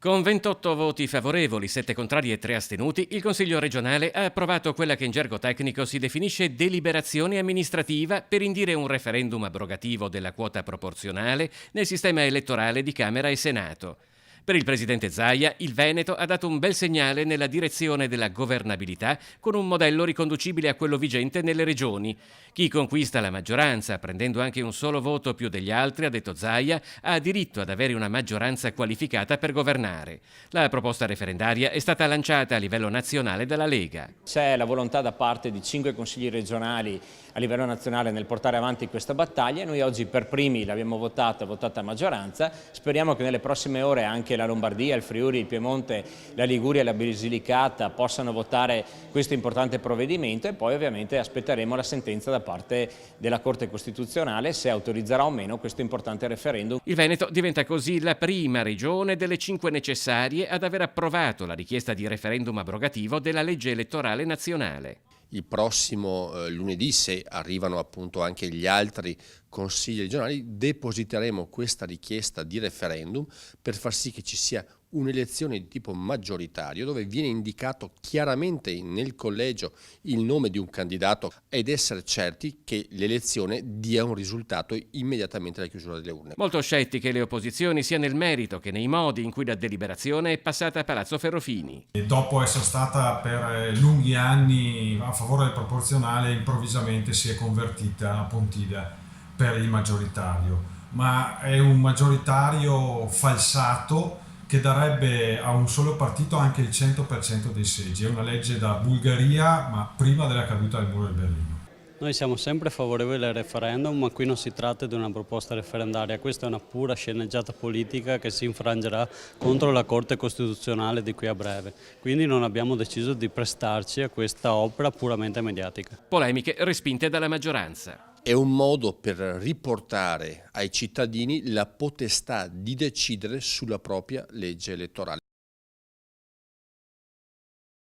Con 28 voti favorevoli, 7 contrari e 3 astenuti, il Consiglio regionale ha approvato quella che in gergo tecnico si definisce deliberazione amministrativa per indire un referendum abrogativo della quota proporzionale nel sistema elettorale di Camera e Senato. Per il presidente Zaia, il Veneto ha dato un bel segnale nella direzione della governabilità con un modello riconducibile a quello vigente nelle regioni. Chi conquista la maggioranza, prendendo anche un solo voto più degli altri, ha detto Zaia, ha diritto ad avere una maggioranza qualificata per governare. La proposta referendaria è stata lanciata a livello nazionale dalla Lega. C'è la volontà da parte di 5 consigli regionali a livello nazionale nel portare avanti questa battaglia. Noi oggi per primi l'abbiamo votata a maggioranza. Speriamo che nelle prossime ore anche la Lombardia, il Friuli, il Piemonte, la Liguria e la Basilicata possano votare questo importante provvedimento e poi ovviamente aspetteremo la sentenza da parte della Corte Costituzionale se autorizzerà o meno questo importante referendum. Il Veneto diventa così la prima regione delle 5 necessarie ad aver approvato la richiesta di referendum abrogativo della legge elettorale nazionale. Il prossimo lunedì, se arrivano appunto anche gli altri consigli regionali, depositeremo questa richiesta di referendum per far sì che ci sia un'elezione di tipo maggioritario dove viene indicato chiaramente nel collegio il nome di un candidato ed essere certi che l'elezione dia un risultato immediatamente alla chiusura delle urne. Molto scettiche le opposizioni sia nel merito che nei modi in cui la deliberazione è passata a Palazzo Ferrofini. E dopo essere stata per lunghi anni a favore del proporzionale, improvvisamente si è convertita a Pontida per il maggioritario, ma è un maggioritario falsato che darebbe a un solo partito anche il 100% dei seggi. È una legge da Bulgaria, ma prima della caduta del muro di Berlino. Noi siamo sempre favorevoli al referendum, ma qui non si tratta di una proposta referendaria, questa è una pura sceneggiata politica che si infrangerà contro la Corte Costituzionale di qui a breve. Quindi non abbiamo deciso di prestarci a questa opera puramente mediatica. Polemiche respinte dalla maggioranza. È un modo per riportare ai cittadini la potestà di decidere sulla propria legge elettorale.